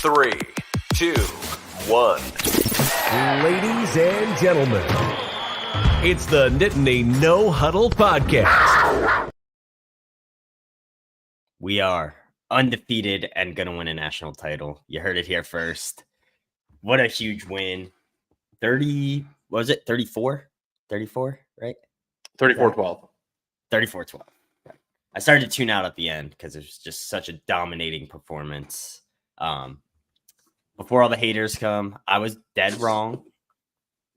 3, 2, 1. Ladies and gentlemen, it's the Nittany No Huddle Podcast. We are undefeated and going to win a national title. You heard it here first. What a huge win. 30, what was it? 34? 34, right? 34-12. 34-12. Right. I started to tune out at the end because it was just such a dominating performance. Before all the haters come, I was dead wrong.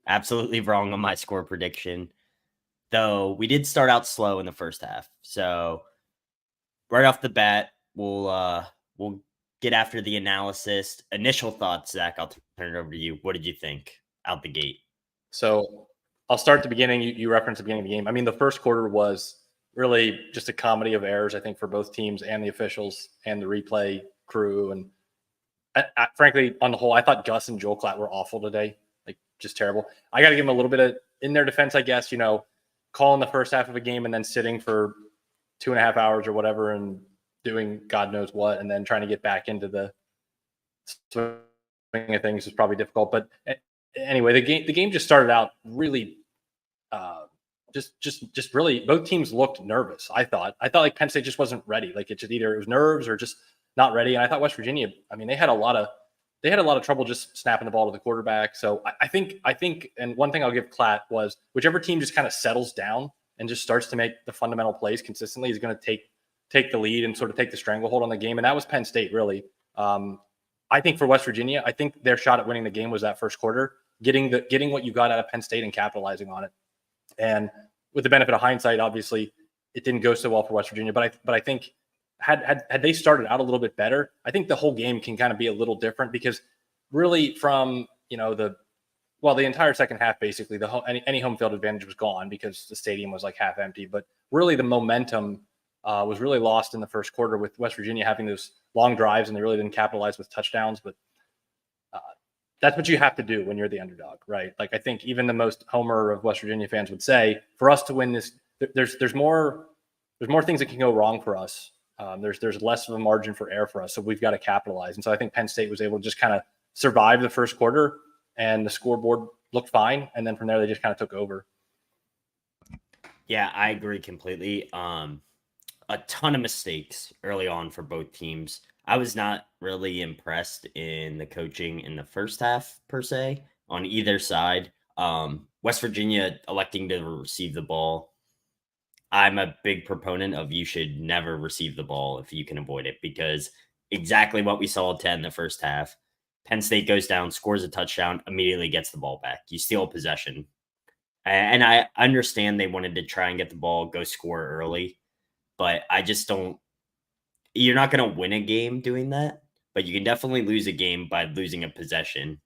Absolutely wrong on my score prediction. Though we did start out slow in the first half. So right off the bat, we'll get after the analysis. Initial thoughts, Zach. I'll turn it over to you. What did you think out the gate? So I'll start at the beginning. You referenced the beginning of the game. I mean, the first quarter was really just a comedy of errors, I think, for both teams and the officials and the replay crew. And frankly, on the whole, I thought Gus and Joel Klatt were awful today, like just terrible. I got to give them a little bit of in their defense, I guess. Calling the first half of a game and then sitting for 2.5 hours or whatever and doing God knows what, and then trying to get back into the swing of things is probably difficult. But anyway, the game just started out really, just really. Both teams looked nervous. I thought like Penn State just wasn't ready. Like it was nerves or just not ready. And I thought West Virginia. I mean, they had a lot of trouble just snapping the ball to the quarterback. So I think, and one thing I'll give Klatt was whichever team just kind of settles down and just starts to make the fundamental plays consistently is going to take the lead and sort of take the stranglehold on the game. And that was Penn State, really. I think for West Virginia, I think their shot at winning the game was that first quarter, getting what you got out of Penn State and capitalizing on it. And with the benefit of hindsight, obviously, it didn't go so well for West Virginia. But I think had they started out a little bit better, I think the whole game can kind of be a little different because really from the entire second half, basically any home field advantage was gone because the stadium was like half empty. But really the momentum was really lost in the first quarter with West Virginia having those long drives and they really didn't capitalize with touchdowns. But that's what you have to do when you're the underdog, right? Like I think even the most homer of West Virginia fans would say, for us to win this, there's more things that can go wrong for us. There's less of a margin for error for us, so we've got to capitalize. And so I think Penn State was able to just kind of survive the first quarter, and the scoreboard looked fine. And then from there, they just kind of took over. Yeah, I agree completely. A ton of mistakes early on for both teams. I was not really impressed in the coaching in the first half, per se, on either side. West Virginia electing to receive the ball. I'm a big proponent of you should never receive the ball if you can avoid it, because exactly what we saw at 10 in the first half. Penn State goes down, scores a touchdown, immediately gets the ball back. You steal possession. And I understand they wanted to try and get the ball, go score early, but I just don't. You're not going to win a game doing that, but you can definitely lose a game by losing a possession.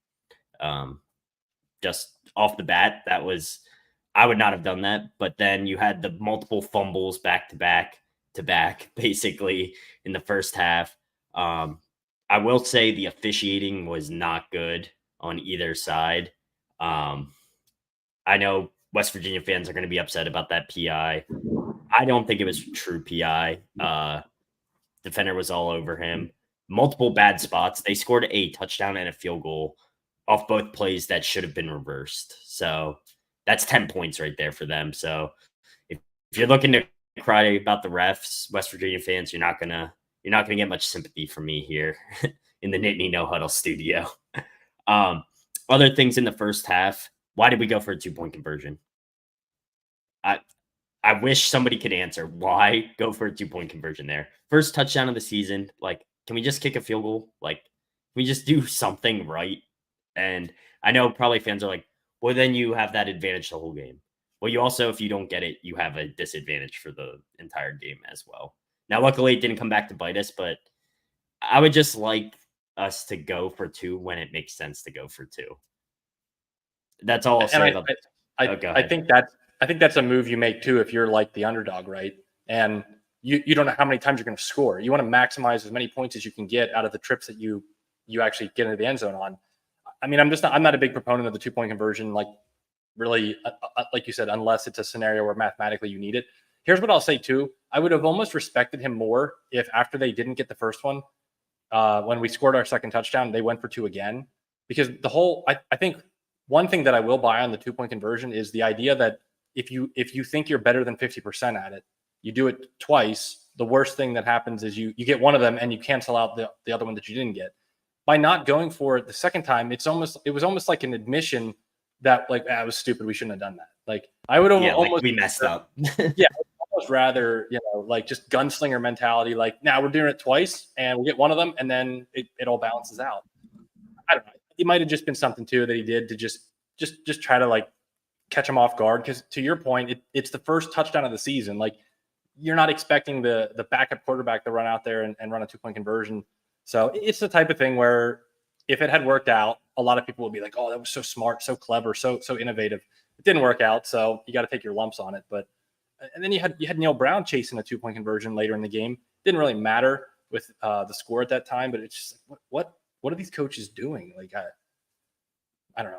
Just off the bat, I would not have done that. But then you had the multiple fumbles back to back, basically in the first half. I will say the officiating was not good on either side. I know West Virginia fans are going to be upset about that PI. I don't think it was true PI. Defender was all over him. Multiple bad spots. They scored a touchdown and a field goal off both plays that should have been reversed. So that's 10 points right there for them. So if you're looking to cry about the refs, West Virginia fans, you're not gonna get much sympathy from me here in the Nittany No Huddle studio. Other things in the first half. Why did we go for a 2-point conversion? I wish somebody could answer why go for a 2-point conversion there. First touchdown of the season. Like, can we just kick a field goal? Like, can we just do something right? And I know probably fans are like, well, then you have that advantage the whole game. Well, you also, if you don't get it, you have a disadvantage for the entire game as well. Now, luckily, it didn't come back to bite us, but I would just like us to go for 2 when it makes sense to go for 2. That's all I'll say about that. I think that's a move you make too if you're like the underdog, right? And you don't know how many times you're going to score. You want to maximize as many points as you can get out of the trips that you actually get into the end zone on. I mean, I'm not a big proponent of the 2-point conversion, like really, like you said, unless it's a scenario where mathematically you need it. Here's what I'll say too. I would have almost respected him more if after they didn't get the first one, when we scored our second touchdown, they went for 2 again. Because I think one thing that I will buy on the 2-point conversion is the idea that if you think you're better than 50% at it, you do it twice. The worst thing that happens is you get one of them and you cancel out the other one that you didn't get. By not going for it the second time, it was almost like an admission that like, it was stupid. We shouldn't have done that. Like I would have almost like we messed up. yeah, almost rather, like just gunslinger mentality. Like now we're doing it twice and we'll get one of them and then it all balances out. I don't know. It might have just been something too that he did to just try to like catch him off guard. Because to your point, it's the first touchdown of the season. Like you're not expecting the backup quarterback to run out there and run a 2-point conversion. So it's the type of thing where if it had worked out, a lot of people would be like, "Oh, that was so smart, so clever, so innovative." It didn't work out, so you got to take your lumps on it. But and then you had Neil Brown chasing a 2-point conversion later in the game. Didn't really matter with the score at that time, but it's just like, what are these coaches doing? Like I don't know.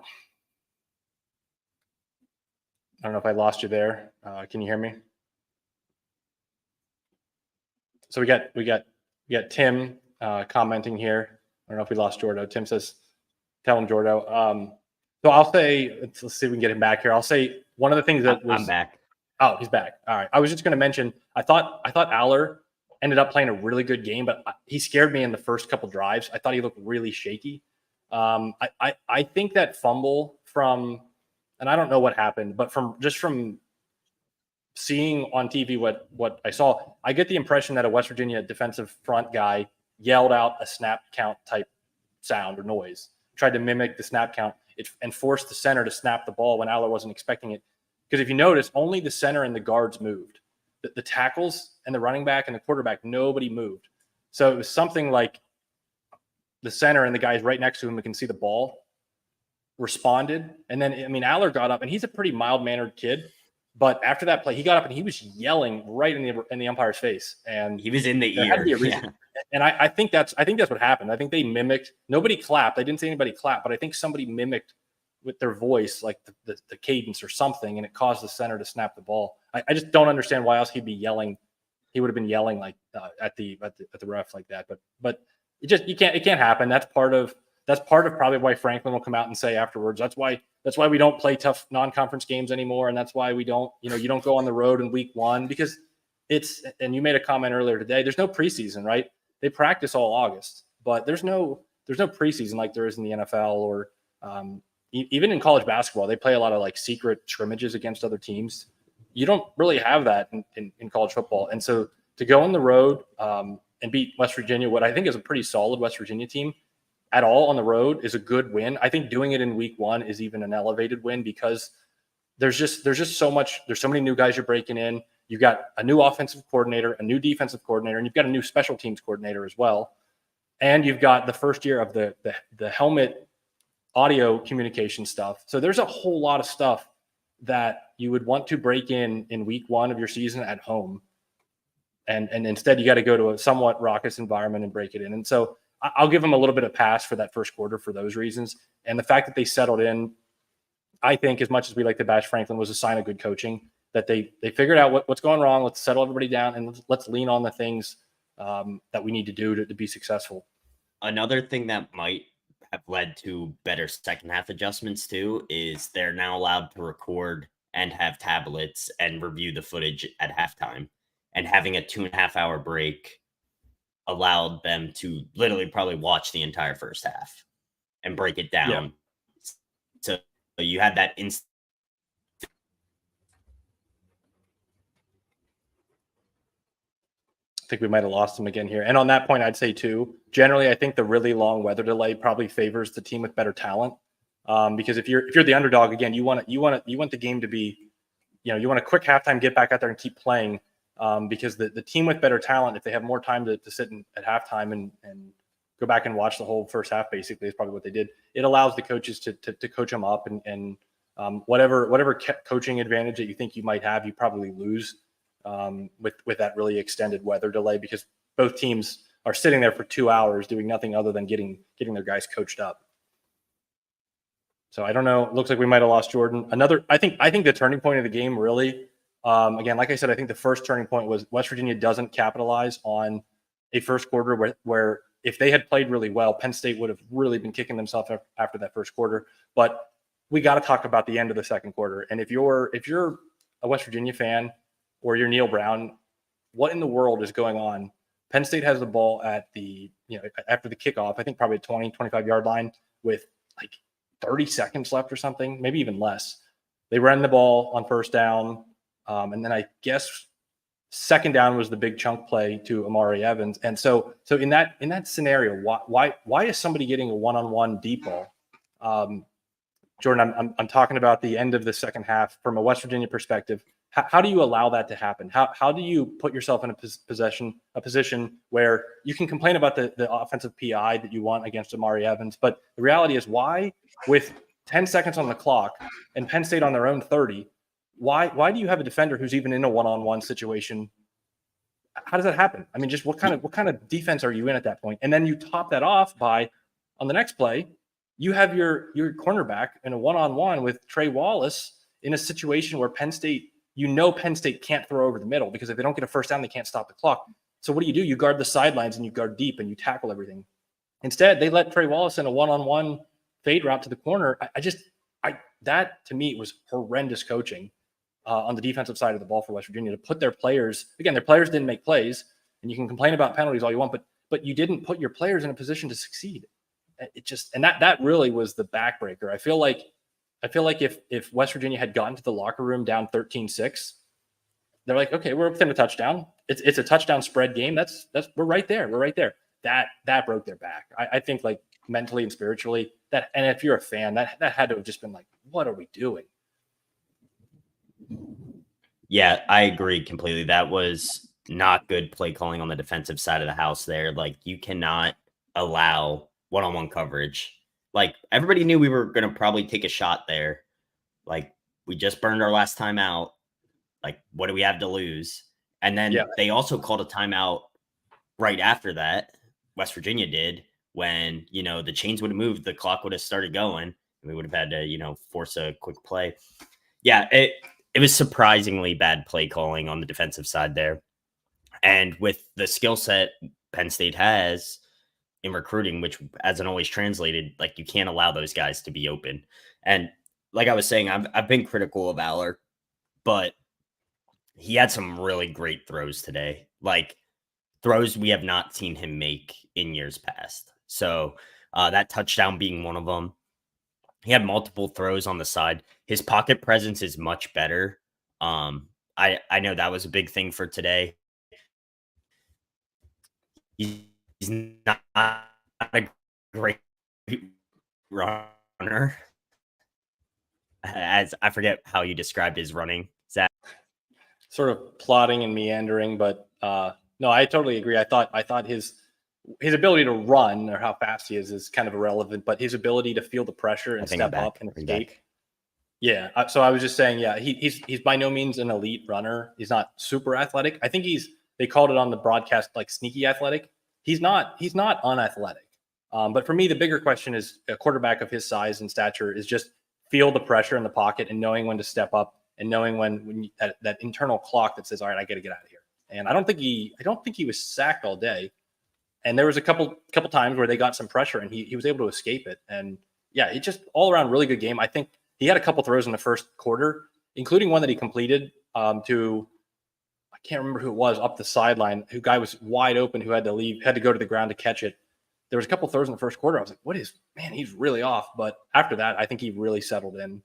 I don't know if I lost you there. Can you hear me? So we got Tim commenting here. I don't know if we lost Jordo. Tim says, "Tell him, Jordo." So I'll say, let's see if we can get him back here. I'll say one of the things that was. I'm back. Oh, he's back. All right. I was just going to mention. I thought Aller ended up playing a really good game, but he scared me in the first couple drives. I thought he looked really shaky. I think that fumble from, and I don't know what happened, but from seeing on TV what I saw, I get the impression that a West Virginia defensive front guy yelled out a snap count type sound or noise, tried to mimic the snap count and forced the center to snap the ball when Aller wasn't expecting it. Because if you notice, only the center and the guards moved. The tackles and the running back and the quarterback, nobody moved. So it was something like the center and the guys right next to him who can see the ball responded. And then, I mean, Aller got up, and he's a pretty mild-mannered kid. But after that play, he got up and he was yelling right in the umpire's face, and he was in the ear. Had to be a reason. Yeah. And I think that's what happened. I think they mimicked. Nobody clapped. I didn't see anybody clap, but I think somebody mimicked with their voice, like the cadence or something, and it caused the center to snap the ball. I just don't understand why else he'd be yelling. He would have been yelling like at the ref like that. But it can't happen. That's part of probably why Franklin will come out and say afterwards. That's why we don't play tough non-conference games anymore, and that's why we don't. You don't go on the road in week 1 because it's. And you made a comment earlier today. There's no preseason, right? They practice all August, but there's no preseason like there is in the NFL or even in college basketball. They play a lot of like secret scrimmages against other teams. You don't really have that in college football, and so to go on the road and beat West Virginia, what I think is a pretty solid West Virginia team, at all on the road is a good win. I think doing it in week 1 is even an elevated win because there's just so much. There's so many new guys you're breaking in. You've got a new offensive coordinator, a new defensive coordinator, and you've got a new special teams coordinator as well. And you've got the first year of the helmet audio communication stuff. So there's a whole lot of stuff that you would want to break in week 1 of your season at home. And instead you got to go to a somewhat raucous environment and break it in. And so I'll give them a little bit of pass for that first quarter for those reasons. And the fact that they settled in, I think, as much as we like to bash Franklin, was a sign of good coaching, that they figured out what's going wrong. Let's settle everybody down and let's lean on the things that we need to do to be successful. Another thing that might have led to better second half adjustments too is they're now allowed to record and have tablets and review the footage at halftime, and having a 2.5 hour break allowed them to literally probably watch the entire first half and break it down. Yeah. So you had that instant. I think we might have lost him again here. And on that point, I'd say too, generally, I think the really long weather delay probably favors the team with better talent. Because if you're the underdog, again, you want the game to be, you want a quick halftime, get back out there and keep playing. Because the team with better talent, if they have more time to sit at halftime and go back and watch the whole first half, basically is probably what they did. It allows the coaches to coach them up and whatever coaching advantage that you think you might have, you probably lose with that really extended weather delay, because both teams are sitting there for 2 hours doing nothing other than getting their guys coached up. So I don't know. It looks like we might have lost Jordan. I think the turning point of the game really. Again, like I said, I think the first turning point was West Virginia doesn't capitalize on a first quarter where if they had played really well, Penn State would have really been kicking themselves after that first quarter. But we got to talk about the end of the second quarter. And if you're a West Virginia fan or you're Neil Brown, what in the world is going on? Penn State has the ball at the, after the kickoff, I think probably a 20, 25-yard line with like 30 seconds left or something, maybe even less. They ran the ball on first down. And then I guess second down was the big chunk play to Amari Evans. And so in that scenario, why is somebody getting a one-on-one deep ball? Jordan, I'm talking about the end of the second half from a West Virginia perspective. How do you allow that to happen? How do you put yourself in a position where you can complain about the offensive PI that you want against Amari Evans, but the reality is why, with 10 seconds on the clock and Penn State on their own 30, why do you have a defender who's even in a one-on-one situation? How does that happen? I mean, just what kind of defense are you in at that point? And then you top that off by, on the next play, you have your cornerback in a one-on-one with Trey Wallace in a situation where Penn State can't throw over the middle, because if they don't get a first down, they can't stop the clock. So what do? You guard the sidelines and you guard deep and you tackle everything. Instead, they let Trey Wallace in a one-on-one fade route to the corner. That to me was horrendous coaching on the defensive side of the ball for West Virginia, to put their players didn't make plays, and you can complain about penalties all you want, but you didn't put your players in a position to succeed. That really was the backbreaker. I feel like if West Virginia had gotten to the locker room down 13-6, they're like, okay, we're within a touchdown. It's a touchdown spread game. We're right there. We're right there. That broke their back. I think, like, mentally and spiritually, and if you're a fan, that had to have just been like, what are we doing? Yeah, I agree completely. That was not good play calling on the defensive side of the house there. Like, you cannot allow one-on-one coverage. Like, everybody knew we were going to probably take a shot there. Like, we just burned our last time out. Like, what do we have to lose? And then they also called a timeout right after that. West Virginia did, when, the chains would have moved, the clock would have started going, and we would have had to, force a quick play. Yeah, it was surprisingly bad play calling on the defensive side there. And with the skill set Penn State has in recruiting, which hasn't always translated, like, you can't allow those guys to be open. And like I was saying, I've been critical of Aller, but he had some really great throws today, like throws we have not seen him make in years past. So that touchdown being one of them. He had multiple throws on the side. His pocket presence is much better. I know that was a big thing for today. He's not a great runner. As I forget how you described his running, Zach. Sort of plodding and meandering, but no, I totally agree. I thought his ability to run, or how fast he is kind of irrelevant, but his ability to feel the pressure and step up and escape. Yeah. So I was just saying, he's by no means an elite runner. He's not super athletic. I think they called it on the broadcast like sneaky athletic. He's not unathletic. But for me, the bigger question is, a quarterback of his size and stature is just feel the pressure in the pocket and knowing when to step up, and knowing when that internal clock that says, all right, I got to get out of here. And I don't think he was sacked all day. And there was a couple times where they got some pressure and he was able to escape it. And yeah, it just all around really good game. I think he had a couple throws in the first quarter, including one that he completed to, I can't remember who it was, up the sideline, who guy was wide open, who had to go to the ground to catch it. There was a couple throws in the first quarter. I was like, he's really off. But after that, I think he really settled in.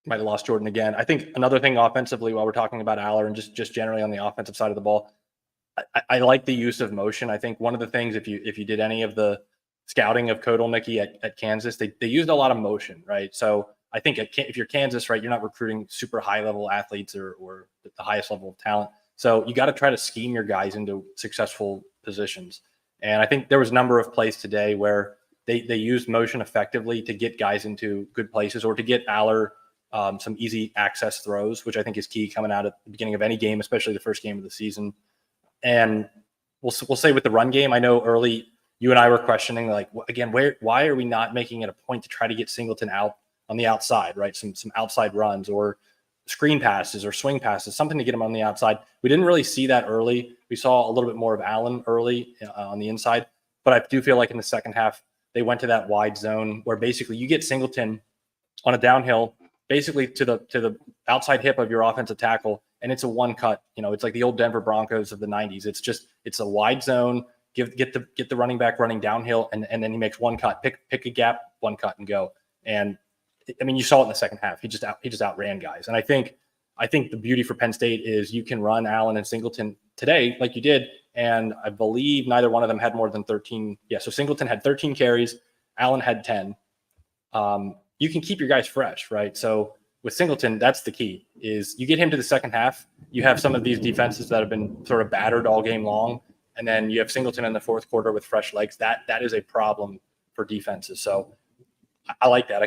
Might have lost Jordan again. I think another thing offensively, while we're talking about Aller and just generally on the offensive side of the ball, I like the use of motion. I think one of the things, if you did any of the scouting of Kotelnicki at Kansas, they used a lot of motion, right? So I think if you're Kansas, right, you're not recruiting super high level athletes or the highest level of talent. So you got to try to scheme your guys into successful positions. And I think there was a number of plays today where they used motion effectively to get guys into good places, or to get Aller some easy access throws, which I think is key coming out at the beginning of any game, especially the first game of the season. And we'll say with the run game, I know early you and I were questioning, like, again, why are we not making it a point to try to get Singleton out on the outside, right? Some outside runs, or screen passes or swing passes, something to get him on the outside. We didn't really see that early. We saw a little bit more of Allen early on the inside, but I do feel like in the second half, they went to that wide zone where basically you get Singleton on a downhill, basically to the outside hip of your offensive tackle, and it's a one cut. It's like the old Denver Broncos of the 90s. It's a wide zone. Get the running back running downhill, and then he makes one cut, pick a gap, one cut, and go. And I mean, you saw it in the second half. He just outran guys. And I think the beauty for Penn State is you can run Allen and Singleton today like you did, and I believe neither one of them had more than 13. Yeah, so Singleton had 13 carries, Allen had 10. You can keep your guys fresh, right? So with Singleton, that's the key, is you get him to the second half, you have some of these defenses that have been sort of battered all game long, and then you have Singleton in the fourth quarter with fresh legs. That is a problem for defenses. So I like that.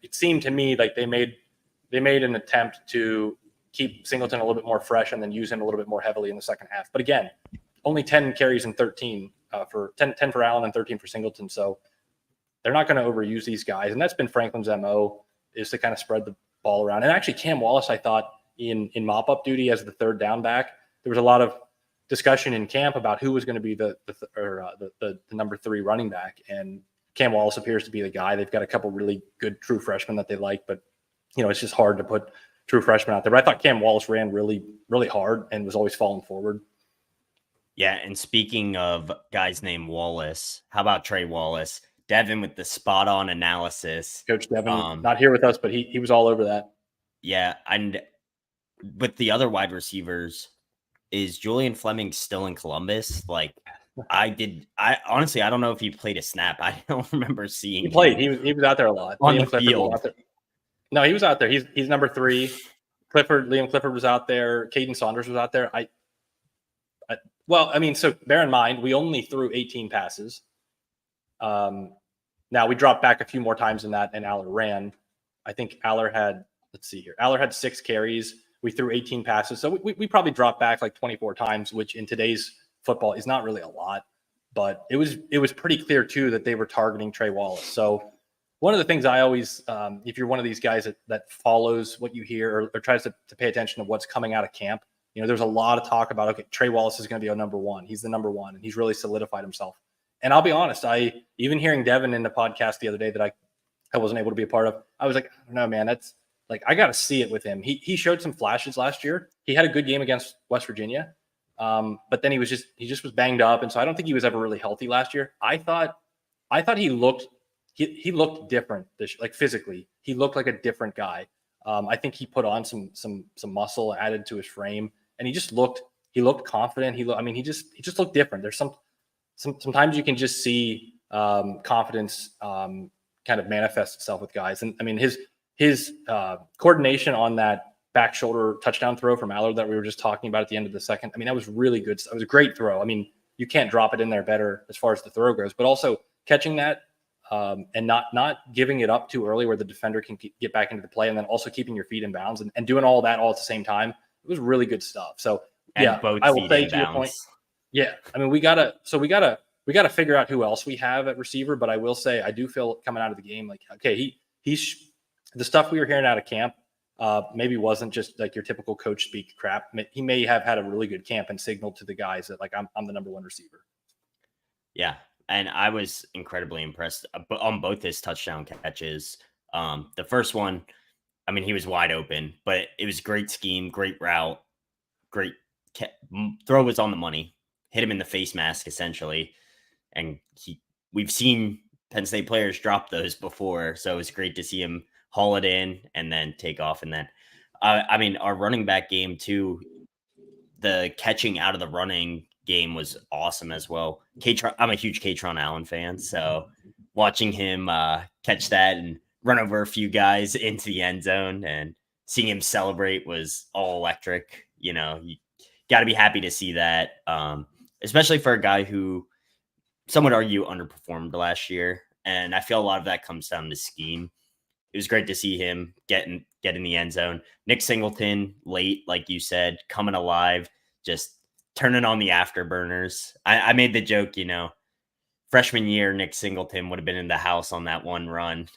It seemed to me like they made an attempt to keep Singleton a little bit more fresh and then use him a little bit more heavily in the second half. But again, only 10 carries and 13 for 10 for Allen and 13 for Singleton. So they're not going to overuse these guys. And that's been Franklin's MO, is to kind of spread the ball around. And actually Cam Wallace, I thought in mop-up duty as the third down back, there was a lot of discussion in camp about who was going to be the number 3 running back. And Cam Wallace appears to be the guy. They've got a couple really good true freshmen that they like, but it's just hard to put true freshmen out there. But I thought Cam Wallace ran really, really hard and was always falling forward. Yeah, and speaking of guys named Wallace, how about Trey Wallace? Devin with the spot-on analysis. Coach Devin, not here with us, but he was all over that. Yeah, and with the other wide receivers, is Julian Fleming still in Columbus? Like, I honestly, I don't know if he played a snap. I don't remember seeing. He played. He was out there a lot. On the field. No, he was out there. He's number 3. Liam Clifford was out there. Caden Saunders was out there. So bear in mind, we only threw 18 passes. Now we dropped back a few more times than that, and Aller ran. I think Aller had, let's see here. Aller had 6 carries. We threw 18 passes. So we probably dropped back like 24 times, which in today's football is not really a lot, but it was pretty clear too that they were targeting Trey Wallace. So one of the things I always, if you're one of these guys that follows what you hear or tries to pay attention to what's coming out of camp, there's a lot of talk about, okay, Trey Wallace is going to be a number 1. He's the number 1, and he's really solidified himself. And I'll be honest, even hearing Devin in the podcast the other day that I wasn't able to be a part of, I was like, I don't know, man, that's like, I got to see it with him. He showed some flashes last year. He had a good game against West Virginia. But then he just was banged up. And so I don't think he was ever really healthy last year. I thought he looked different like physically. He looked like a different guy. I think he put on some muscle added to his frame, and he looked confident. He just looked different. There's sometimes you can just see confidence kind of manifest itself with guys. And I mean, his coordination on that back shoulder touchdown throw from Allard that we were just talking about at the end of the second. I mean, that was really good. It was a great throw. I mean, you can't drop it in there better as far as the throw goes, but also catching that and not giving it up too early where the defender can get back into the play, and then also keeping your feet in bounds and doing all that all at the same time. It was really good stuff. So yeah, I will say to your point. Yeah. I mean, we gotta figure out who else we have at receiver, but I will say, I do feel coming out of the game, like, okay, he's the stuff we were hearing out of camp, maybe wasn't just like your typical coach speak crap. He may have had a really good camp and signaled to the guys that, like, I'm the number 1 receiver. Yeah. And I was incredibly impressed on both his touchdown catches. The first one, I mean, he was wide open, but it was great scheme, great route, great throw was on the money, hit him in the face mask essentially. And we've seen Penn State players drop those before. So it was great to see him haul it in and then take off. And then, I mean, our running back game too, the catching out of the running game was awesome as well. I'm a huge Katron Allen fan, so watching him catch that and run over a few guys into the end zone and seeing him celebrate was all electric. You got to be happy to see that, especially for a guy who some would argue underperformed last year. And I feel a lot of that comes down to scheme. It was great to see him get in the end zone. Nick Singleton late, like you said, coming alive, just turning on the afterburners. I made the joke, freshman year, Nick Singleton would have been in the house on that one run.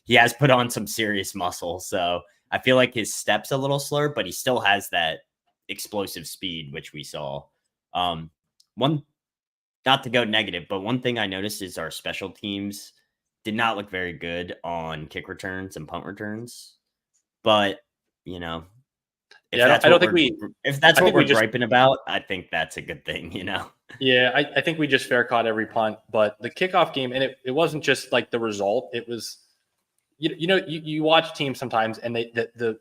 He has put on some serious muscle. So I feel like his step's a little slurred, but he still has that explosive speed, which we saw. One, not to go negative, but one thing I noticed is our special teams did not look very good on kick returns and punt returns. But, you know, if that's I what don't think we're griping about, I think that's a good thing, you know? Yeah, I think we just fair caught every punt, but the kickoff game, and it wasn't just like the result. It was, you watch teams sometimes, and the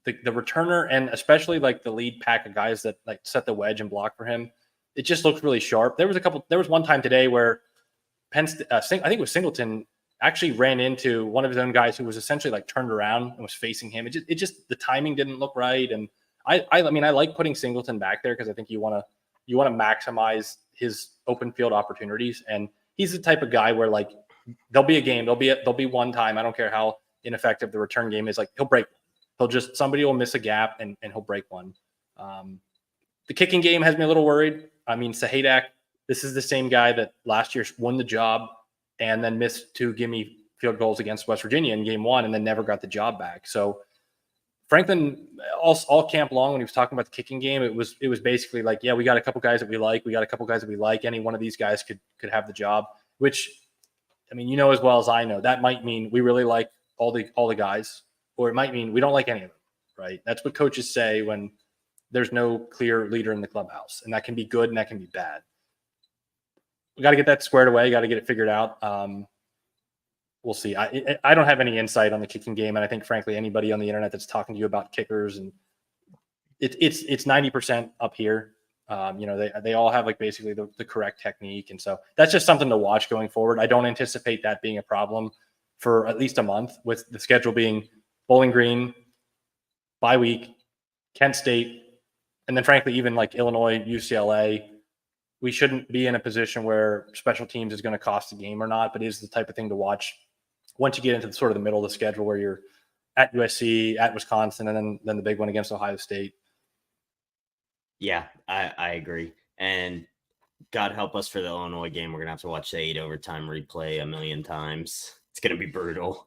returner, and especially like the lead pack of guys that like set the wedge and block for him, it just looks really sharp. There was one time today where I think it was Singleton actually ran into one of his own guys who was essentially like turned around and was facing him. It just the timing didn't look right, and I mean I like putting Singleton back there because I think you want to maximize his open field opportunities, and he's the type of guy where like there'll be a game, there'll be one time, I don't care how ineffective the return game is, like he'll break. Somebody will miss a gap and he'll break one. The kicking game has me a little worried. I mean, Sahadak, this is the same guy that last year won the job and then missed 2 gimme field goals against West Virginia in game 1 and then never got the job back. So Franklin, all camp long, when he was talking about the kicking game, it was basically like, yeah, we got a couple guys that we like. We got a couple guys that we like. Any one of these guys could have the job, which, I mean, you know as well as I know, that might mean we really like all the guys, or it might mean we don't like any of them, right? That's what coaches say when there's no clear leader in the clubhouse, and that can be good and that can be bad. We got to get that squared away. Got to get it figured out. We'll see. I don't have any insight on the kicking game, and I think, frankly, anybody on the internet that's talking to you about kickers, and it's 90% up here. They all have like basically the correct technique, and so that's just something to watch going forward. I don't anticipate that being a problem for at least a month, with the schedule being Bowling Green, bye week, Kent State, and then frankly even like Illinois, UCLA. We shouldn't be in a position where special teams is going to cost a game or not, but it is the type of thing to watch once you get into sort of the middle of the schedule where you're at USC, at Wisconsin, and then the big one against Ohio State. Yeah, I agree. And God help us for the Illinois game. We're going to have to watch the 8 overtime replay a million times. It's going to be brutal.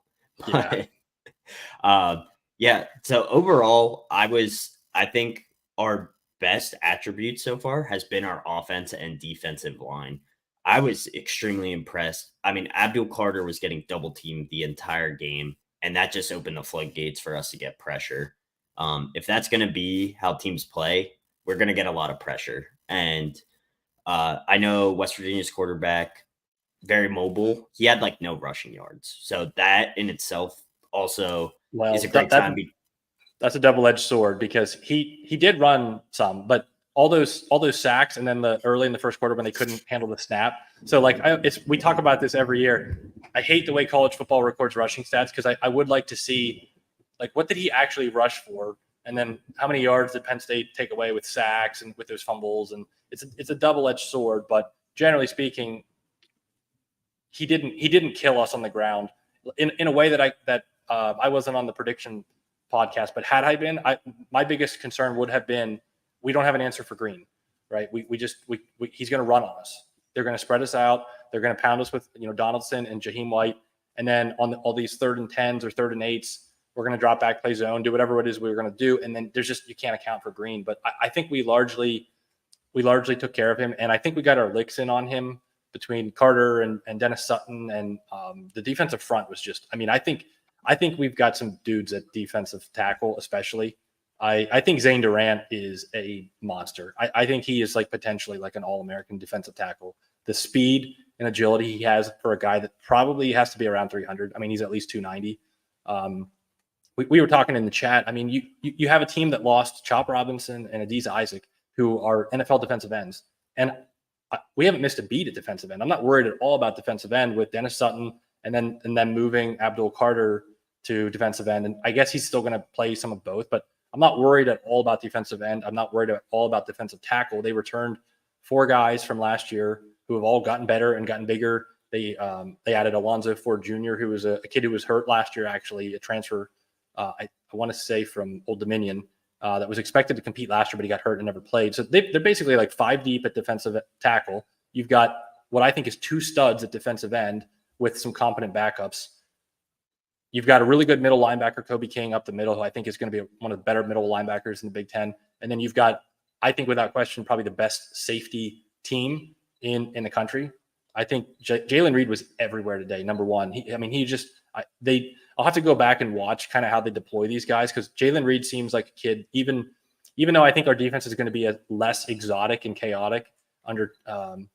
Yeah. So overall, I think our best attribute so far has been our offense and defensive line. I was extremely impressed. I mean, Abdul Carter was getting double teamed the entire game, and that just opened the floodgates for us to get pressure. If that's going to be how teams play, we're going to get a lot of pressure. And I know West Virginia's quarterback, very mobile. He had like no rushing yards. So that in itself also is a great time. That's a double-edged sword because he did run some, but all those sacks and then the early in the first quarter when they couldn't handle the snap. So like we talk about this every year. I hate the way college football records rushing stats because I would like to see like what did he actually rush for, and then how many yards did Penn State take away with sacks and with those fumbles. And it's a double-edged sword, but generally speaking, he didn't kill us on the ground in a way that I wasn't on the prediction podcast, but had I been, my biggest concern would have been we don't have an answer for Green, right? He's going to run on us. They're going to spread us out. They're going to pound us with Donaldson and Jaheim White, and then on all these 3rd and 10s or 3rd and 8s, we're going to drop back, play zone, do whatever it is we were going to do, and then you can't account for Green. But I think we largely took care of him, and I think we got our licks in on him between Carter and Dennis Sutton, and the defensive front was just. I mean, I think we've got some dudes at defensive tackle, especially. I think Zane Durant is a monster. I think he is like potentially like an All-American defensive tackle. The speed and agility he has for a guy that probably has to be around 300. I mean, he's at least 290. We were talking in the chat. I mean, you have a team that lost Chop Robinson and Adiza Isaac, who are NFL defensive ends, and we haven't missed a beat at defensive end. I'm not worried at all about defensive end with Dennis Sutton and then moving Abdul Carter to defensive end. And I guess he's still going to play some of both, but I'm not worried at all about defensive end. I'm not worried at all about defensive tackle. They returned 4 guys from last year who have all gotten better and gotten bigger. They added Alonzo Ford Jr., who was a kid who was hurt last year, actually, a transfer, I want to say from Old Dominion, that was expected to compete last year, but he got hurt and never played. So they're basically like 5 deep at defensive tackle. You've got what I think is 2 studs at defensive end with some competent backups. You've got a really good middle linebacker, Kobe King, up the middle, who I think is going to be one of the better middle linebackers in the Big Ten. And then you've got, I think without question, probably the best safety team in the country. I think Jalen Reed was everywhere today. Number one, I'll have to go back and watch kind of how they deploy these guys, because Jalen Reed seems like a kid, even though I think our defense is going to be a less exotic and chaotic under I'm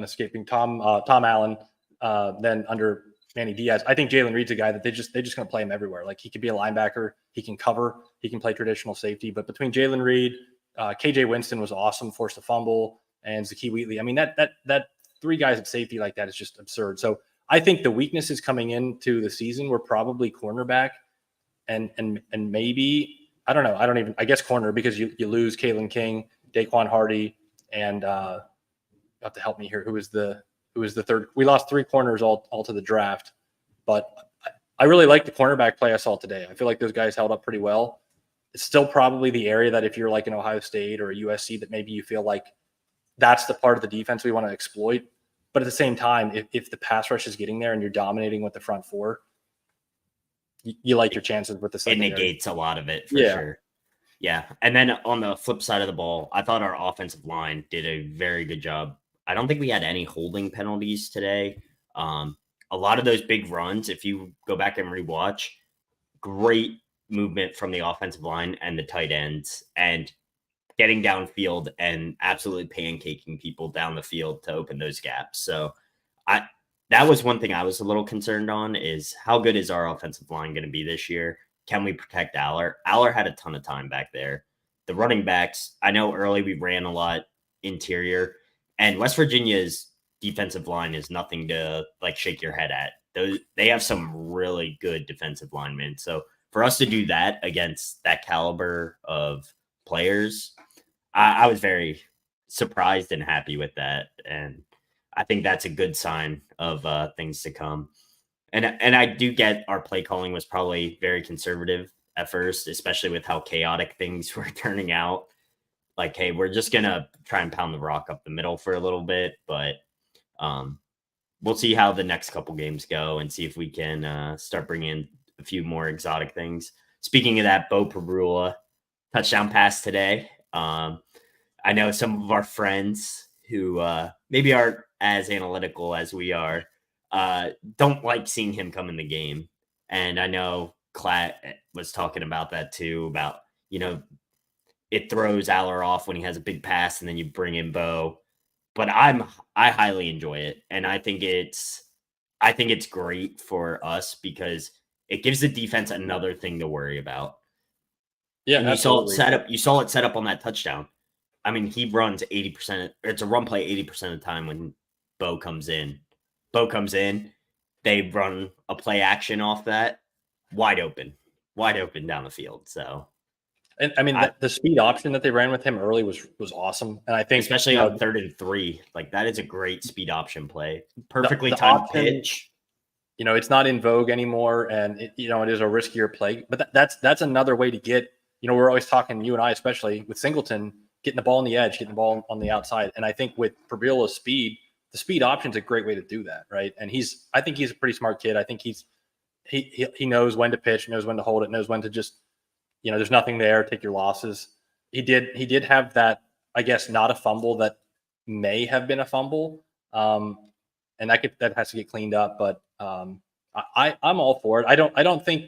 escaping Tom Allen than under Manny Diaz. I think Jalen Reed's a guy that they're just going to play him everywhere. Like, he could be a linebacker, he can cover, he can play traditional safety. But between Jalen Reed, KJ Winston was awesome, forced a fumble, and Zakee Wheatley. I mean, that three guys at safety like that is just absurd. So I think the weaknesses coming into the season were probably cornerback and maybe, I don't know. I guess corner, because you lose Kalen King, Daquan Hardy, and you have to help me here. Who was the third? We lost three corners all to the draft, but I really like the cornerback play I saw today. I feel like those guys held up pretty well. It's still probably the area that if you're like an Ohio State or a USC, that maybe you feel like that's the part of the defense we want to exploit. But at the same time, if the pass rush is getting there and you're dominating with the front four, you like your chances with the secondary. It negates a lot of it for sure. Yeah. And then on the flip side of the ball, I thought our offensive line did a very good job. I don't think we had any holding penalties today. A lot of those big runs, if you go back and rewatch, great movement from the offensive line and the tight ends, and getting downfield and absolutely pancaking people down the field to open those gaps. So that was one thing I was a little concerned on, is how good is our offensive line going to be this year? Can we protect Aller? Aller had a ton of time back there. The running backs, I know early we ran a lot interior, and West Virginia's defensive line is nothing to like shake your head at. They have some really good defensive linemen. So for us to do that against that caliber of players, I was very surprised and happy with that. And I think that's a good sign of things to come. And I do get our play calling was probably very conservative at first, especially with how chaotic things were turning out. Like, hey, we're just going to try and pound the rock up the middle for a little bit. But we'll see how the next couple games go and see if we can start bringing in a few more exotic things. Speaking of that, Bo Perula, touchdown pass today. I know some of our friends who maybe aren't as analytical as we are don't like seeing him come in the game. And I know Klatt was talking about that too, about, it throws Aller off when he has a big pass and then you bring in Bo. But I highly enjoy it. And I think it's great for us because it gives the defense another thing to worry about. Yeah, and you saw it set up on that touchdown. I mean, he runs 80%. It's a run play 80% of the time when Bo comes in. They run a play action off that, wide open down the field. So, and I mean, the speed option that they ran with him early was awesome. And I think, especially on 3rd and 3, like that is a great speed option play. Perfectly timed pitch. It's not in vogue anymore, and it is a riskier play. But that's another way to get. We're always talking, you and I especially, with Singleton, getting the ball on the edge, getting the ball on the outside. And I think with Perbila's speed, the speed option is a great way to do that, right? And I think he's a pretty smart kid. I think he knows when to pitch, knows when to hold it, knows when to just, there's nothing there, take your losses. He did have that, I guess, not a fumble that may have been a fumble. And that has to get cleaned up. But I'm all for it. I don't think,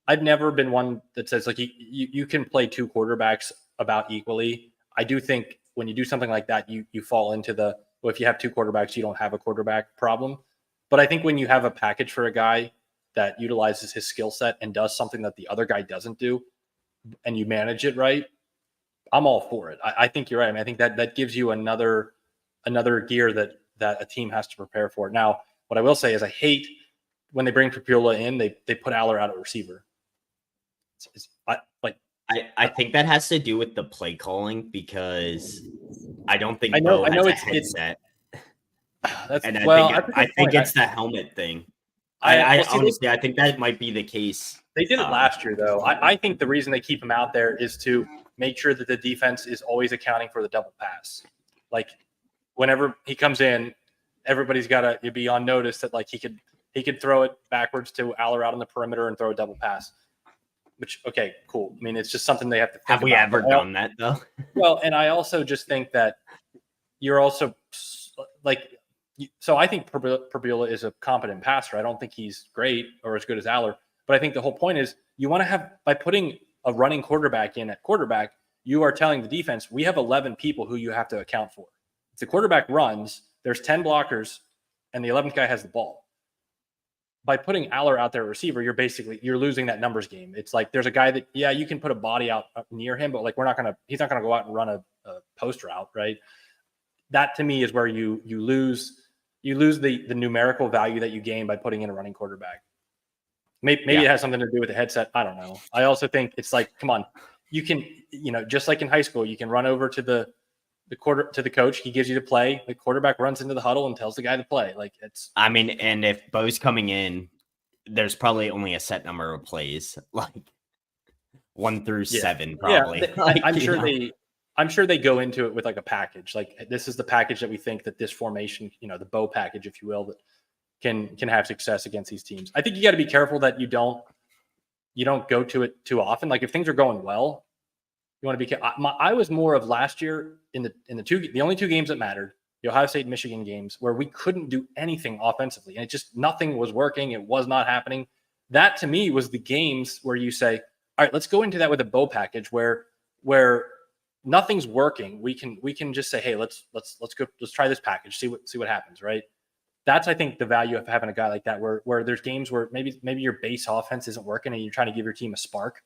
I've never been one that says like you can play two quarterbacks about equally. I do think when you do something like that, you fall into if you have two quarterbacks, you don't have a quarterback problem. But I think when you have a package for a guy that utilizes his skill set and does something that the other guy doesn't do, and you manage it right, I'm all for it. I think you're right. I mean, I think that gives you another gear that a team has to prepare for. Now, what I will say is I hate when they bring Papula in, they put Aller out at receiver. I think that has to do with the play calling because I don't think I know it's a headset. I think it's the helmet thing. Honestly, I think that might be the case. They did it last year, though. I think the reason they keep him out there is to make sure that the defense is always accounting for the double pass. Like, whenever he comes in, everybody's got to be on notice that, like, he could He could throw it backwards to Aller out on the perimeter and throw a double pass. Which, okay, cool. I mean, it's just something they have to think Have we about. ever done that though? Well, and I also just think that you're also like, so I think Prbula is a competent passer. I don't think he's great or as good as Aller, but I think the whole point is you want to have, by putting a running quarterback in at quarterback, you are telling the defense, we have 11 people who you have to account for. If the quarterback runs, there's 10 blockers, and the 11th guy has the ball. By putting Aller out there at receiver, you're losing that numbers game. It's like there's a guy that, yeah, you can put a body out near him, but like he's not gonna go out and run a post route, right? That to me is where you lose the numerical value that you gain by putting in a running quarterback. Maybe it has something to do with the headset. I don't know. I also think it's like, come on, you can, just like in high school, you can run over to the coach. He gives you the play. The quarterback runs into the huddle and tells the guy to play. Like I mean, and if Bo's coming in, there's probably only a set number of plays, like 1 through 7, probably. Yeah, I'm sure they go into it with like a package. Like this is the package that we think that this formation, the Bo package, if you will, that can have success against these teams. I think you got to be careful that you don't go to it too often. Like if things are going well, you want to be. I was more of last year in the only 2 games that mattered, the Ohio State Michigan games, where we couldn't do anything offensively, and nothing was working. It was not happening. That to me was the games where you say, all right, let's go into that with a Bo package where nothing's working. We can just say, hey, let's go, let's try this package, see what happens, right? That's, I think, the value of having a guy like that, where there's games where maybe your base offense isn't working and you're trying to give your team a spark.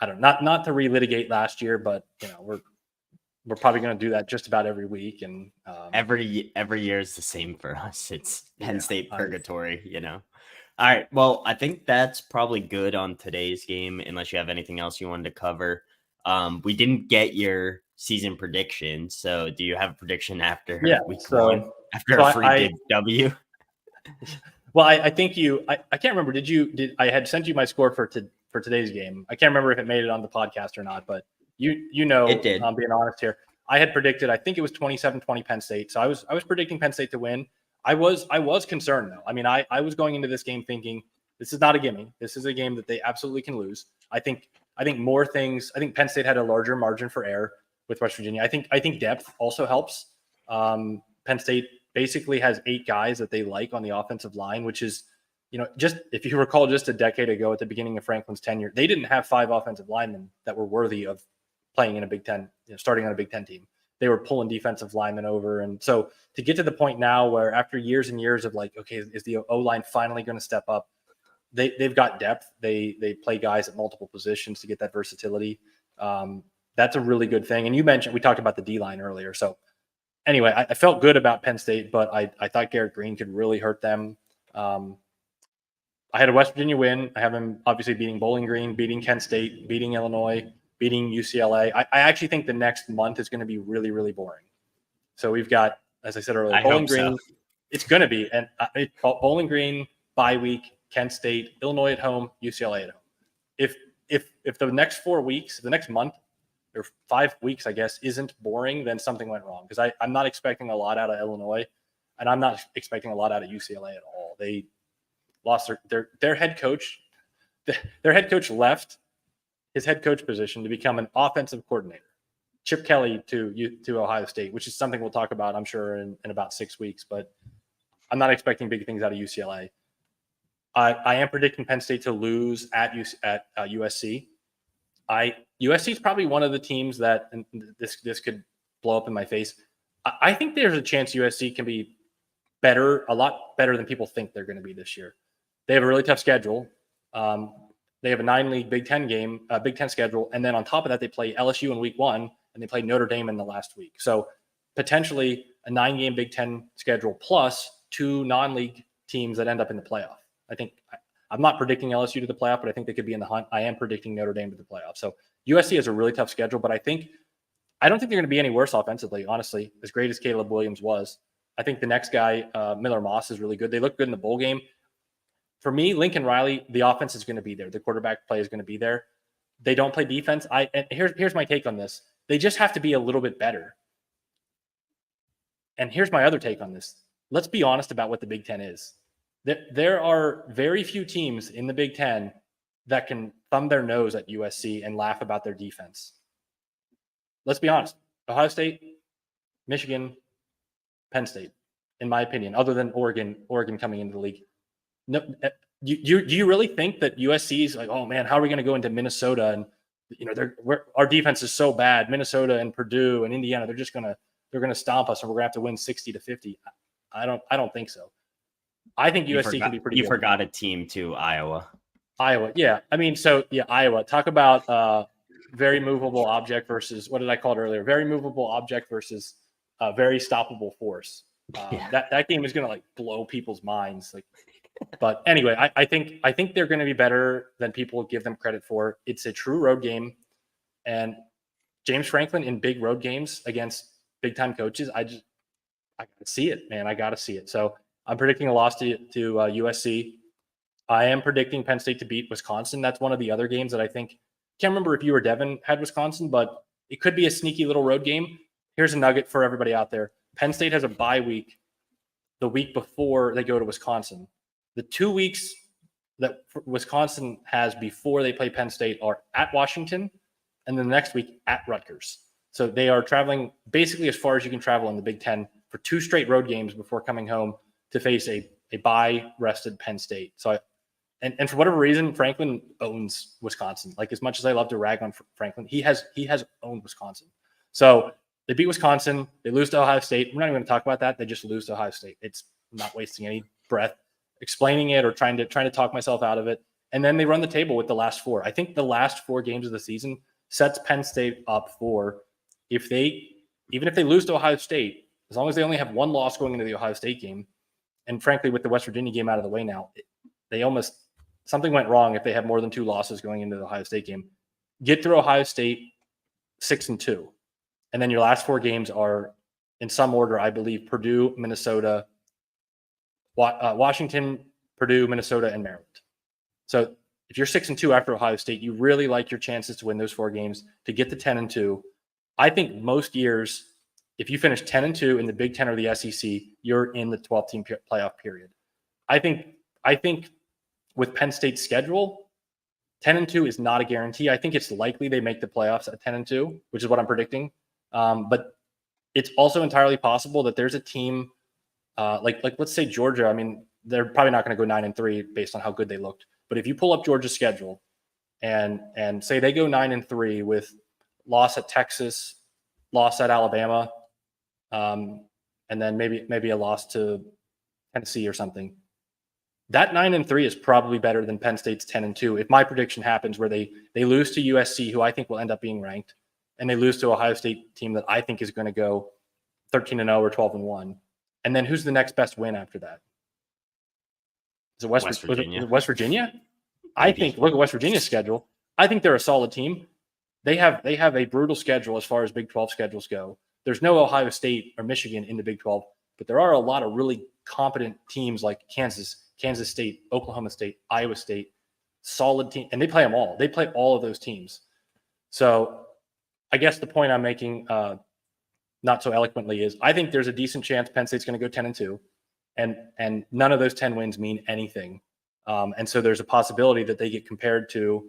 I don't know, not to relitigate last year, but we're probably going to do that just about every week. And every year is the same for us. It's Penn State purgatory, All right. Well, I think that's probably good on today's game, unless you have anything else you wanted to cover. We didn't get your season prediction, so do you have a prediction after week 1? After a free W? Well, I think I can't remember. Did I had sent you my score for today's game? I can't remember if it made it on the podcast or not, but it did. I'm being honest here. I had predicted, I think it was 27-20 Penn State. So I was predicting Penn State to win. I was concerned though. I mean, I was going into this game thinking this is not a gimme. This is a game that they absolutely can lose. I think Penn State had a larger margin for error with West Virginia. I think depth also helps. Penn State basically has 8 guys that they like on the offensive line, which is, just if you recall, just a decade ago at the beginning of Franklin's tenure, they didn't have 5 offensive linemen that were worthy of playing in a Big Ten, starting on a Big Ten team. They were pulling defensive linemen over. And so to get to the point now where after years and years of like, okay, is the O-line finally going to step up? They've got depth. They play guys at multiple positions to get that versatility. That's a really good thing. And we talked about the D-line earlier. So anyway, I felt good about Penn State, but I thought Garrett Green could really hurt them. I had a West Virginia win. I have him obviously beating Bowling Green, beating Kent State, beating Illinois, beating UCLA. I actually think the next month is going to be really, really boring. So we've got, as I said earlier, Bowling Green. So. It's going to be. And Bowling Green, bye week, Kent State, Illinois at home, UCLA at home. If the next 4 weeks, the next month, or 5 weeks, I guess, isn't boring, then something went wrong. Because I'm not expecting a lot out of Illinois, and I'm not expecting a lot out of UCLA at all. They lost their head coach. Their head coach left his head coach position to become an offensive coordinator. Chip Kelly to Ohio State, which is something we'll talk about, I'm sure, in about 6 weeks. But I'm not expecting big things out of UCLA. I am predicting Penn State to lose at USC. USC is probably one of the teams that, and this could blow up in my face. I think there's a chance USC can be better, a lot better than people think they're going to be this year. They have a really tough schedule. They have a 9-league Big Ten schedule, and then on top of that, they play LSU in week 1, and they play Notre Dame in the last week. So potentially a 9-game Big Ten schedule plus 2 non-league teams that end up in the playoff. I'm not predicting LSU to the playoff, but I think they could be in the hunt. I am predicting Notre Dame to the playoff. So USC has a really tough schedule, but I don't think they're going to be any worse offensively, honestly, as great as Caleb Williams was. I think the next guy, Miller Moss, is really good. They look good in the bowl game. For me, Lincoln Riley, the offense is going to be there. The quarterback play is going to be there. They don't play defense. And here's my take on this. They just have to be a little bit better. And here's my other take on this. Let's be honest about what the Big Ten is. There are very few teams in the Big Ten that can thumb their nose at USC and laugh about their defense. Let's be honest. Ohio State, Michigan, Penn State, in my opinion, other than Oregon coming into the league. No, do you really think that USC is like, oh man, how are we going to go into Minnesota and our defense is so bad. Minnesota and Purdue and Indiana, they're gonna stomp us and we're gonna have to win 60-50. I don't think so. I think USC can be pretty good. You forgot a team too, Iowa. Iowa, yeah. I mean, Iowa. Talk about very movable object versus what did I call it earlier? Very movable object versus very stoppable force. That game is gonna blow people's minds. But anyway, I think they're going to be better than people give them credit for. It's a true road game, and James Franklin in big road games against big time coaches, I gotta see it, man. I gotta see it. So I'm predicting a loss to USC. I am predicting Penn State to beat Wisconsin. That's one of the other games that I think. Can't remember if you or Devin had Wisconsin, but it could be a sneaky little road game. Here's a nugget for everybody out there: Penn State has a bye week the week before they go to Wisconsin. The 2 weeks that Wisconsin has before they play Penn State are at Washington, and then the next week at Rutgers. So they are traveling basically as far as you can travel in the Big Ten for 2 straight road games before coming home to face a bye-rested Penn State. So, and for whatever reason, Franklin owns Wisconsin. As much as I love to rag on Franklin, he has owned Wisconsin. So they beat Wisconsin. They lose to Ohio State. We're not even going to talk about that. They just lose to Ohio State. It's not wasting any breath explaining it or trying to talk myself out of it. And then they run the table with the last 4. I think the last 4 games of the season sets Penn State up for even if they lose to Ohio State, as long as they only have 1 loss going into the Ohio State game, and frankly, with the West Virginia game out of the way now, something went wrong if they have more than 2 losses going into the Ohio State game. Get through Ohio State 6-2. And then your last 4 games are, in some order, I believe, Purdue, Minnesota, Washington, Purdue, Minnesota, and Maryland. So if you're 6-2 after Ohio State, you really like your chances to win those 4 games to get to 10-2. I think most years, if you finish 10-2 in the Big Ten or the SEC, you're in the 12-team playoff period. I think with Penn State's schedule, 10-2 is not a guarantee. I think it's likely they make the playoffs at 10-2, which is what I'm predicting. But it's also entirely possible that there's a team. Let's say Georgia. I mean, they're probably not going to go 9-3 based on how good they looked. But if you pull up Georgia's schedule and say they go 9-3 with loss at Texas, loss at Alabama, and then maybe a loss to Tennessee or something, that 9-3 is probably better than Penn State's 10-2. If my prediction happens where they lose to USC, who I think will end up being ranked, and they lose to Ohio State team that I think is going to go 13-0 or 12-1. And then who's the next best win after that? Is it West Virginia? West Virginia? I think, look at West Virginia's schedule. I think they're a solid team. They have a brutal schedule as far as Big 12 schedules go. There's no Ohio State or Michigan in the Big 12, but there are a lot of really competent teams like Kansas State, Oklahoma State, Iowa State, solid team. And they play them all. They play all of those teams. So I guess the point I'm making, not so eloquently, is I think there's a decent chance Penn State's going to go 10-2, and none of those 10 wins mean anything. And so there's a possibility that they get compared to,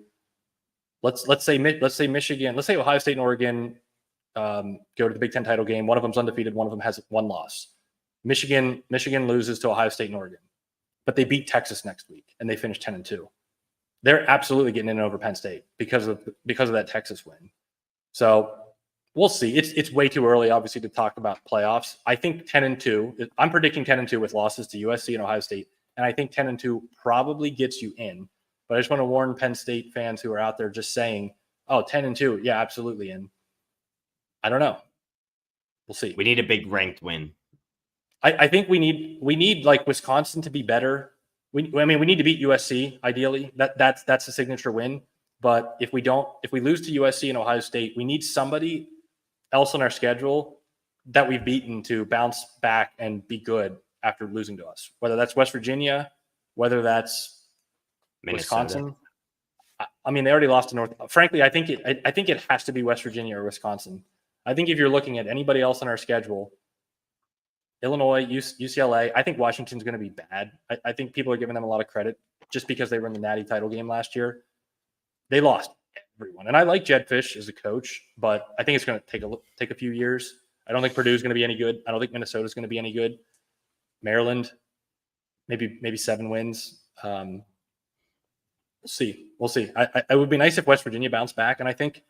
let's say Michigan, let's say Ohio State and Oregon go to the Big Ten title game. One of them's undefeated, one of them has 1 loss. Michigan loses to Ohio State and Oregon, but they beat Texas next week and they finish 10-2. They're absolutely getting in over Penn State because of that Texas win. So we'll see. It's way too early, obviously, to talk about playoffs. I think 10-2. I'm predicting 10-2 with losses to USC and Ohio State, and I think 10-2 probably gets you in. But I just want to warn Penn State fans who are out there just saying, "Oh, 10-2, yeah, absolutely in." I don't know. We'll see. We need a big ranked win. I think we need like Wisconsin to be better. We need to beat USC ideally. That's a signature win. But if we lose to USC and Ohio State, we need somebody else on our schedule that we've beaten to bounce back and be good after losing to us. Whether that's West Virginia, whether that's Minnesota. Wisconsin. I mean, they already lost to North. Frankly, I think it has to be West Virginia or Wisconsin. I think if you're looking at anybody else on our schedule, Illinois, UCLA. I think Washington's going to be bad. I think people are giving them a lot of credit just because they were in the Natty title game last year. They lost everyone, and I like Jed Fish as a coach, but I think it's going to take a few years. I don't think Purdue's going to be any good. I don't think Minnesota's going to be any good. Maryland, maybe 7 wins. We'll see. It would be nice if West Virginia bounced back, and I think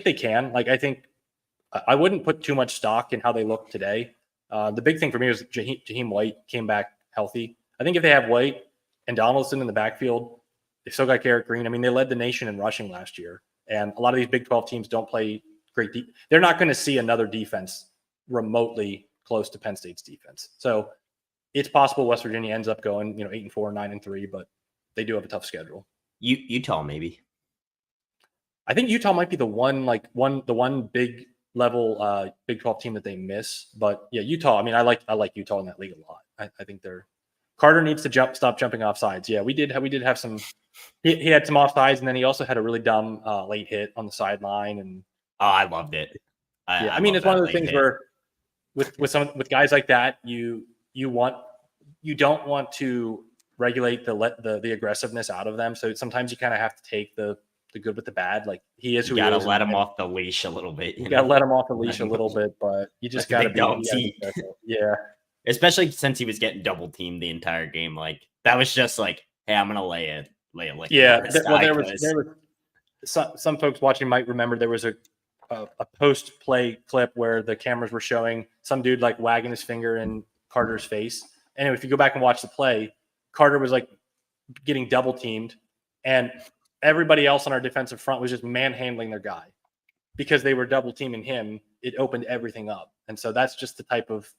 they can. Like, I think I wouldn't put too much stock in how they look today. The big thing for me was Jaheim White came back healthy. I think if they have White and Donaldson in the backfield, they still got Garrett Green. I mean, they led the nation in rushing last year, and a lot of these Big 12 teams don't play great. They're not going to see another defense remotely close to Penn State's defense. So it's possible West Virginia ends up going, 8-4, 9-3, but they do have a tough schedule. Utah, maybe. I think Utah might be the one big level Big 12 team that they miss. But yeah, Utah. I mean, I like Utah in that league a lot. I think Carter needs to stop jumping off sides. Yeah, we did have some. He had some offsides, and then he also had a really dumb late hit on the sideline. And I loved it. I mean, it's one of those things where with guys like that, you don't want to regulate the aggressiveness out of them. So sometimes you kind of have to take the good with the bad. Like, he is who he is. You got to let him off the leash a little bit. You got to let him off the leash a little bit, but you just got to be careful. Yeah. Especially since he was getting double teamed the entire game. Like, that was just like, hey, I'm going to lay it. Yeah. There was some folks watching might remember there was a post-play clip where the cameras were showing some dude like wagging his finger in Carter's face. And if you go back and watch the play, Carter was like getting double teamed, and everybody else on our defensive front was just manhandling their guy because they were double teaming him. It opened everything up. And so that's just the type of,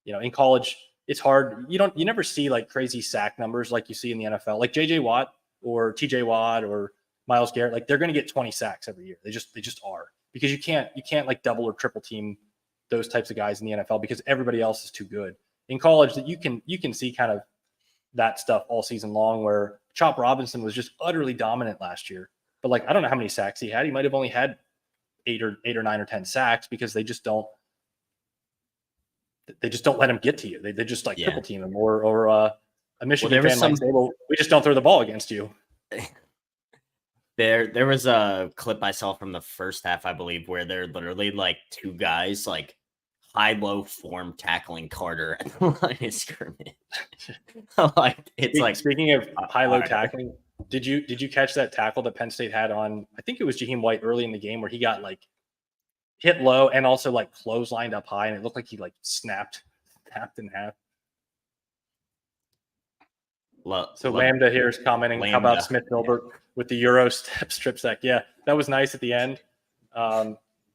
in college, it's hard. You never see like crazy sack numbers like you see in the NFL, like JJ Watt or TJ Watt or Myles Garrett. Like, they're going to get 20 sacks every year. They just are, because you can't like double or triple team those types of guys in the NFL because everybody else is too good. In college, that you can see kind of that stuff all season long, where Chop Robinson was just utterly dominant last year. But like, I don't know how many sacks he had. He might have only had 8 or 9 or 10 sacks because they just don't let him get to you. They just triple team him, or a Michigan fan might say, well, we just don't throw the ball against you. There was a clip I saw from the first half, I believe, where they're literally like 2 guys like high-low form tackling Carter at the line of scrimmage. Speaking of high-low tackling, did you catch that tackle that Penn State had on? I think it was Jaheim White early in the game, where he got like hit low and also like clotheslined up high, and it looked like he like snapped in half. Lambda here is commenting, how about Smith Gilbert with the Euro strip sack? Yeah, that was nice at the end.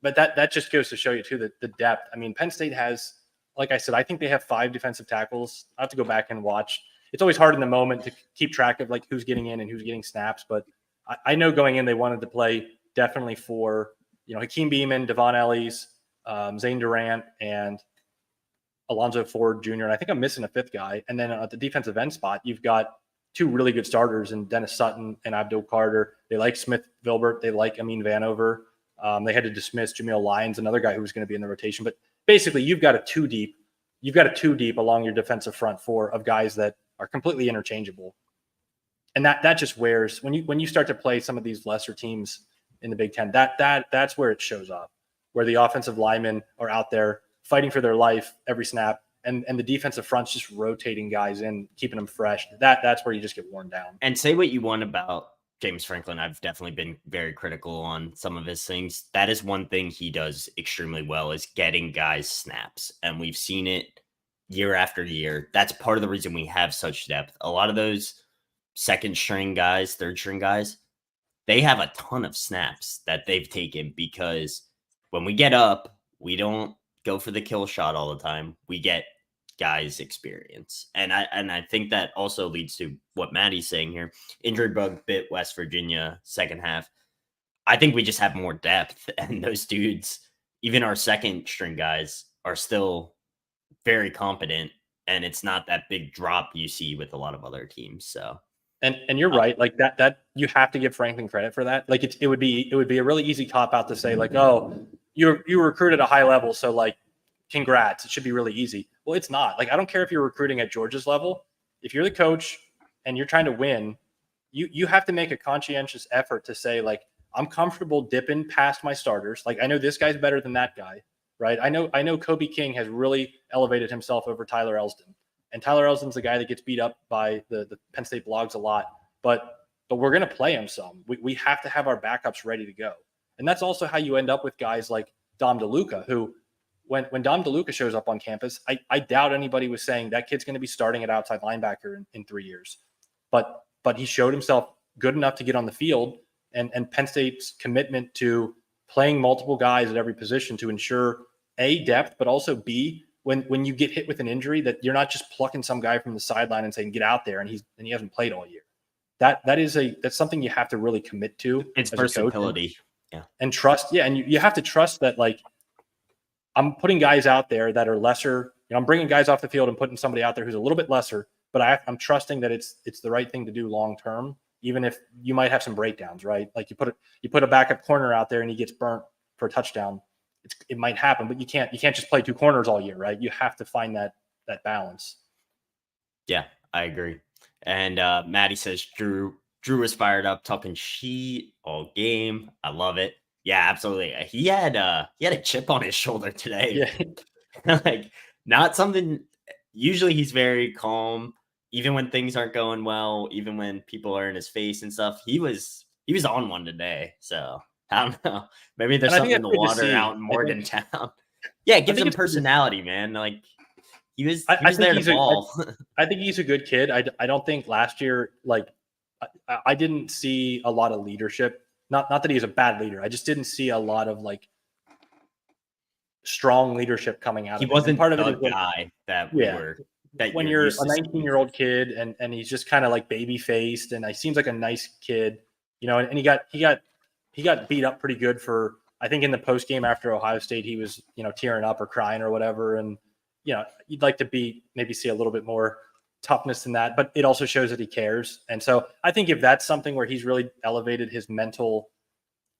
But that just goes to show you, too, the depth. I mean, Penn State has, like I said, I think they have 5 defensive tackles. I have to go back and watch. It's always hard in the moment to keep track of like who's getting in and who's getting snaps. But I know going in, they wanted to play definitely for, Hakeem Beamon, Devon Ellis, Zane Durant, and Alonzo Ford Jr. And I think I'm missing a 5th guy. And then at the defensive end spot, you've got 2 really good starters in Dennis Sutton and Abdul Carter. They like Smith Vilbert. They like Amin Vanover. They had to dismiss Jameel Lyons, another guy who was going to be in the rotation. But basically, you've got a two deep along your defensive front 4 of guys that are completely interchangeable. And that just wears when you start to play some of these lesser teams in the Big Ten. That's where it shows up, where the offensive linemen are out there fighting for their life every snap, and the defensive front's just rotating guys in, keeping them fresh. That's where you just get worn down. And say what you want about James Franklin, I've definitely been very critical on some of his things. That is one thing he does extremely well, is getting guys snaps. And we've seen it year after year. That's part of the reason we have such depth. A lot of those second string guys, third string guys, they have a ton of snaps that they've taken, because when we get up, we don't go for the kill shot all the time. We get guys experience. And I think that also leads to what Maddie's saying here. Injury bug bit West Virginia second half. I think we just have more depth, and those dudes, even our second string guys, are still very competent, and it's not that big drop you see with a lot of other teams. So and you're right, like that you have to give Franklin credit for that. Like it would be a really easy cop out to say like, oh, you recruit at a high level, so like congrats. It should be really easy. Well, it's not. Like, I don't care if you're recruiting at Georgia's level. If you're the coach and you're trying to win, you have to make a conscientious effort to say, like, I'm comfortable dipping past my starters. Like, I know this guy's better than that guy, right? I know Kobe King has really elevated himself over Tyler Elsdon. And Tyler Elsdon's the guy that gets beat up by the Penn State blogs a lot. But we're going to play him some. We have to have our backups ready to go. And that's also how you end up with guys like Dom DeLuca, who when Dom DeLuca shows up on campus, I doubt anybody was saying that kid's going to be starting at outside linebacker in 3 years. But he showed himself good enough to get on the field, and Penn State's commitment to playing multiple guys at every position to ensure A, depth, but also B, when you get hit with an injury, that you're not just plucking some guy from the sideline and saying, get out there, and he hasn't played all year. That's something you have to really commit to. It's versatility. And trust. Yeah. And you have to trust that, like, I'm putting guys out there that are lesser. I'm bringing guys off the field and putting somebody out there who's a little bit lesser, but I'm trusting that it's the right thing to do long term, even if you might have some breakdowns, right? Like, you put a backup corner out there and he gets burnt for a touchdown. It might happen, but you can't just play two corners all year, right? You have to find that balance. Yeah, I agree. And Maddie says Drew was fired up, talking shit all game. I love it. Yeah, absolutely. He had a chip on his shoulder today. Yeah. Like, not something. Usually he's very calm, even when things aren't going well, even when people are in his face and stuff. He was on one today. So I don't know. Maybe there's something in the water out in Morgantown. Yeah, it gives him personality, man. Like, he was there to ball. I think he's a good kid. I don't think last year, like, I didn't see a lot of leadership. Not that he's a bad leader. I just didn't see a lot of, like, strong leadership coming out of him. He wasn't part of the it guy that we were. That when you're a 19-year-old kid and he's just kind of like baby faced, and he seems like a nice kid, and he got beat up pretty good for, I think in the post game after Ohio State, he was, tearing up or crying or whatever. And, you'd like to maybe see a little bit more toughness than that, but it also shows that he cares. And so I think if that's something where he's really elevated his mental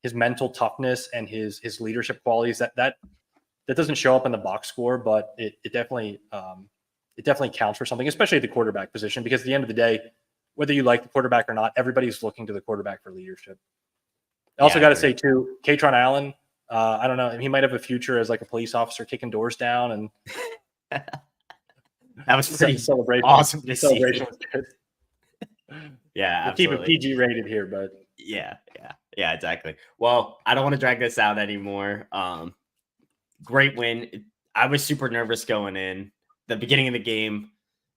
toughness and his leadership qualities, that doesn't show up in the box score, but it definitely counts for something, especially at the quarterback position, because at the end of the day, whether you like the quarterback or not, everybody's looking to the quarterback for leadership. I also got to say too, Katron Allen, I don't know, he might have a future as like a police officer kicking doors down, and that was pretty celebration. Awesome to see. Was good. Yeah, we'll keep it PG rated here, but yeah, exactly. Well, I don't want to drag this out anymore. Great win. I was super nervous going in. The beginning of the game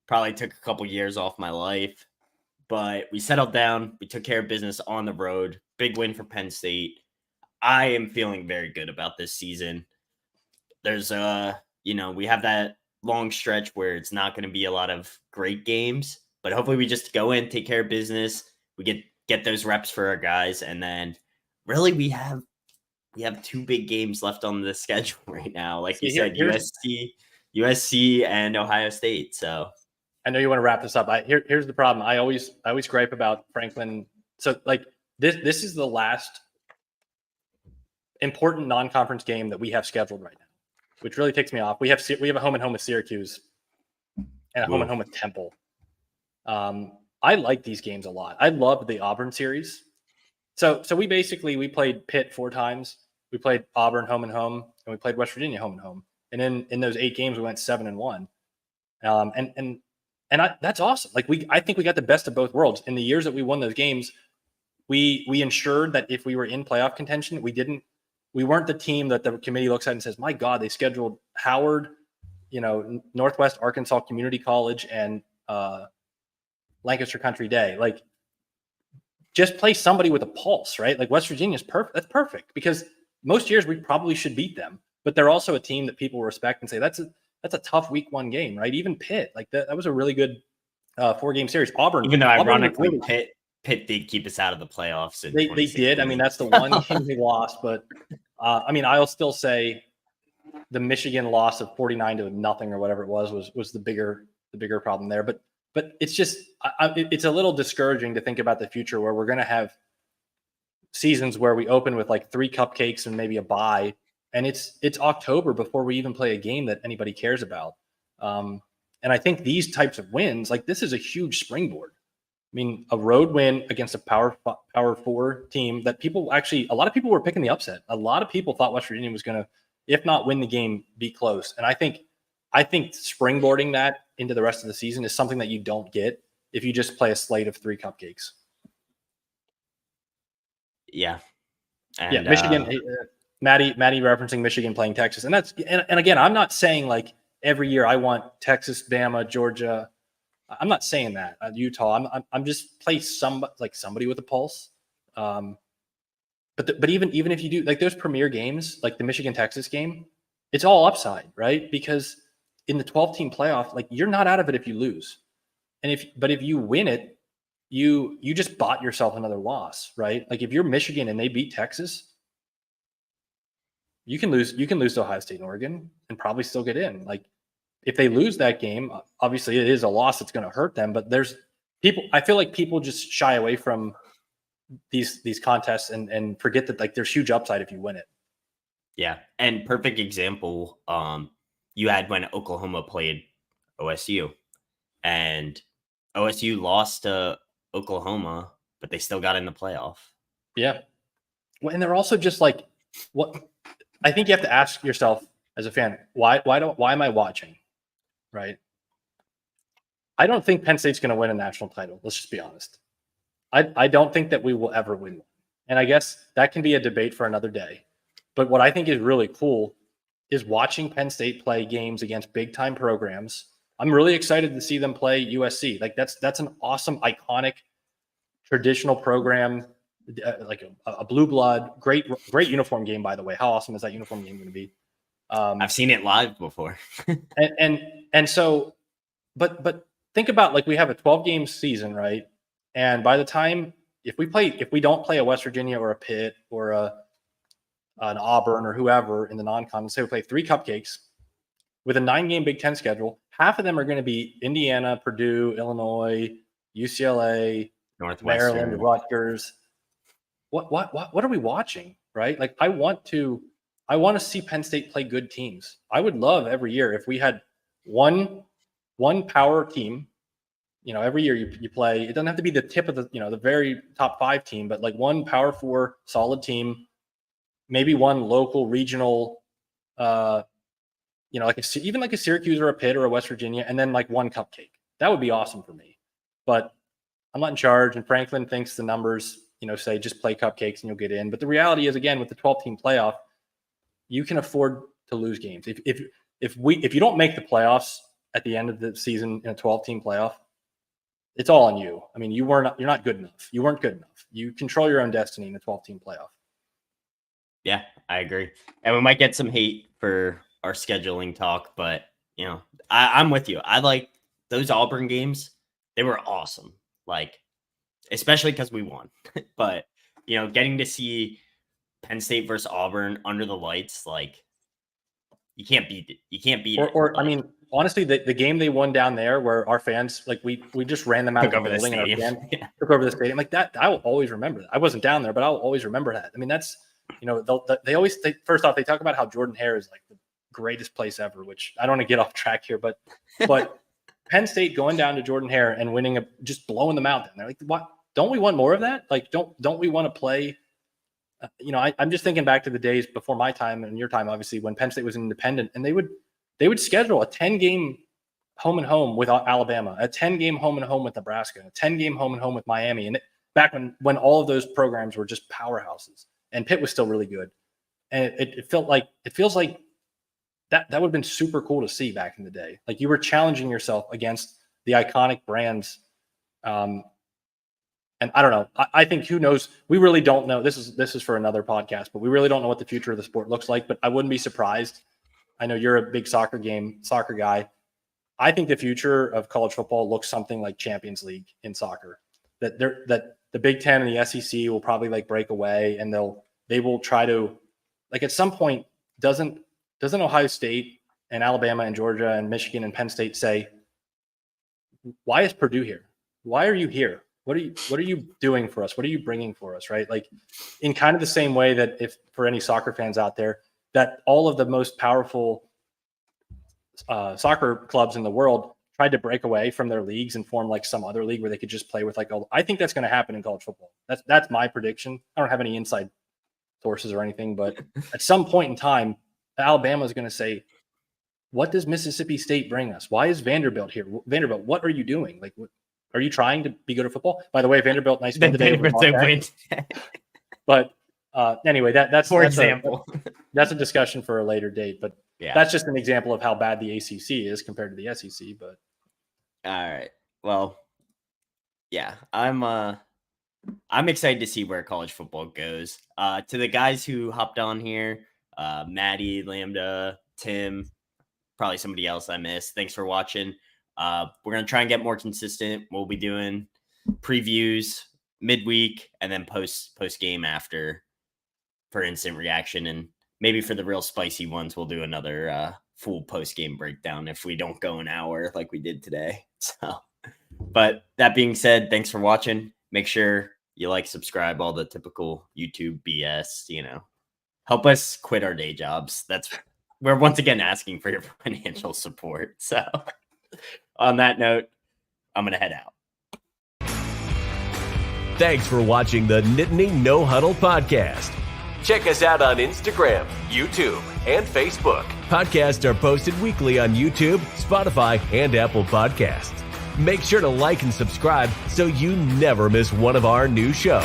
probably took a couple years off my life, but we settled down. We took care of business on the road. Big win for Penn State. I am feeling very good about this season. There's we have that long stretch where it's not going to be a lot of great games, but hopefully we just go in, take care of business. We get those reps for our guys, and then really we have two big games left on the schedule right now. Like you said, USC and Ohio State. So I know you want to wrap this up. Here's the problem. I always gripe about Franklin. So, like, this is the last important non-conference game that we have scheduled right now, which really ticks me off. We have a home and home with Syracuse and a home and home with Temple. I like these games a lot. I love the Auburn series. So we played Pitt 4 times. We played Auburn home and home, and we played West Virginia home and home. And in those 8 games, we went 7-1. That's awesome. Like, I think we got the best of both worlds. In the years that we won those games, we ensured that if we were in playoff contention, we weren't the team that the committee looks at and says, my God, they scheduled Howard, Northwest Arkansas Community College and Lancaster Country Day. Like, just play somebody with a pulse, right? Like, West Virginia's perfect. That's perfect, because most years we probably should beat them, but they're also a team that people respect and say that's a tough week 1 game, right? Even Pitt, like that was a really good 4-game series. Auburn, even though ironically Pitt did keep us out of the playoffs. They did. I mean, that's the one game they lost, but I'll still say the Michigan loss of 49-0 or whatever it was the bigger problem there. But it's just it's a little discouraging to think about the future, where we're going to have seasons where we open with like 3 cupcakes and maybe a bye, and it's October before we even play a game that anybody cares about. And I think these types of wins, like this is a huge springboard. I mean, a road win against a power 4 team that a lot of people were picking the upset. A lot of people thought West Virginia was going to, if not win the game, be close. And I think springboarding that into the rest of the season is something that you don't get if you just play a slate of 3 cupcakes. Yeah. And, yeah, Michigan. Maddie referencing Michigan playing Texas, and again, I'm not saying like every year I want Texas, Bama, Georgia. I'm not saying that Utah. I'm just play somebody with a pulse. But even if you do like those premier games, like the Michigan Texas game, it's all upside, right? Because in the 12-team playoff, like you're not out of it if you lose, and if you win it, you just bought yourself another loss, right? Like if you're Michigan and they beat Texas, you can lose to Ohio State and Oregon and probably still get in. Like if they lose that game, obviously it is a loss that's going to hurt them, but I feel like people just shy away from these contests and forget that like there's huge upside if you win it. Yeah. And perfect example, you had when Oklahoma played OSU, and OSU lost to Oklahoma, but they still got in the playoff. Yeah. Well, and they're also just like, what I think you have to ask yourself as a fan, why am I watching? Right. I don't think Penn State's going to win a national title. Let's just be honest. I don't think that we will ever win one. And I guess that can be a debate for another day. But what I think is really cool is watching Penn State play games against big time programs. I'm really excited to see them play USC. Like that's an awesome, iconic, traditional program, like a blue blood, great uniform game, by the way. How awesome is that uniform game going to be? I've seen it live before. and so, but think about like we have a 12-game season, right? And by the time if we don't play a West Virginia or a Pitt or an Auburn or whoever in the non-con, say we play 3 cupcakes with a 9-game Big Ten schedule, half of them are going to be Indiana, Purdue, Illinois, UCLA, Northwestern, Maryland, Rutgers. What are we watching, right? Like I want to see Penn State play good teams. I would love every year if we had one power team. You know, every year you play. It doesn't have to be the tip of the very top 5 team, but like one power 4 solid team, maybe one local regional, like even like a Syracuse or a Pitt or a West Virginia, and then like one cupcake. That would be awesome for me. But I'm not in charge, and Franklin thinks the numbers, say just play cupcakes and you'll get in. But the reality is, again, with the 12-team playoff, you can afford to lose games. If you don't make the playoffs at the end of the season in a 12-team playoff, it's all on you. I mean, you're not good enough. You weren't good enough. You control your own destiny in a 12-team playoff. Yeah, I agree. And we might get some hate for our scheduling talk, but I'm with you. I like those Auburn games. They were awesome. Like, especially because we won. But getting to see Penn State versus Auburn under the lights, like you can't beat it. You can't beat it. I mean, honestly, the game they won down there, where our fans like we just ran them out of the building and our fans took over the stadium, like that. I will always remember that. I wasn't down there, but I'll always remember that. I mean, that's they always first off they talk about how Jordan Hare is like the greatest place ever, which I don't want to get off track here, but Penn State going down to Jordan Hare and winning just blowing them out. They're like, what? Don't we want more of that? Like, don't we want to play? I'm just thinking back to the days before my time and your time, obviously, when Penn State was independent, and they would schedule a 10-game home and home with Alabama, a 10-game home and home with Nebraska, a 10-game home and home with Miami, and back when all of those programs were just powerhouses, and Pitt was still really good, and it feels like that would have been super cool to see back in the day. Like you were challenging yourself against the iconic brands. And I don't know. I think who knows? We really don't know. This is for another podcast, but we really don't know what the future of the sport looks like. But I wouldn't be surprised. I know you're a big soccer guy. I think the future of college football looks something like Champions League in soccer. That the Big Ten and the SEC will probably like break away, and they will try to, like, at some point, doesn't Ohio State and Alabama and Georgia and Michigan and Penn State say, why is Purdue here? Why are you here? What are you doing for us? What are you bringing for us? Right? Like in kind of the same way that if for any soccer fans out there, that all of the most powerful soccer clubs in the world tried to break away from their leagues and form like some other league where they could just play with like I think that's going to happen in college football. That's my prediction. I don't have any inside sources or anything, but at some point in time, Alabama is going to say, what does Mississippi State bring us? Why is Vanderbilt here? Vanderbilt, what are you doing? Like, are you trying to be good at football? By the way, Vanderbilt, nice win today. But anyway, that's example. That's a discussion for a later date. But that's just an example of how bad the ACC is compared to the SEC. But all right, well, yeah, I'm excited to see where college football goes. To the guys who hopped on here, Maddie, Lambda, Tim, probably somebody else I missed. Thanks for watching. We're going to try and get more consistent. We'll be doing previews midweek and then post game after for instant reaction. And maybe for the real spicy ones, we'll do another full post game breakdown if we don't go an hour like we did today. So, but that being said, thanks for watching. Make sure you like, subscribe, all the typical YouTube BS, help us quit our day jobs. We're once again asking for your financial support. So on that note, I'm going to head out. Thanks for watching the Nittany No Huddle podcast. Check us out on Instagram, YouTube, and Facebook. Podcasts are posted weekly on YouTube, Spotify, and Apple Podcasts. Make sure to like and subscribe so you never miss one of our new shows.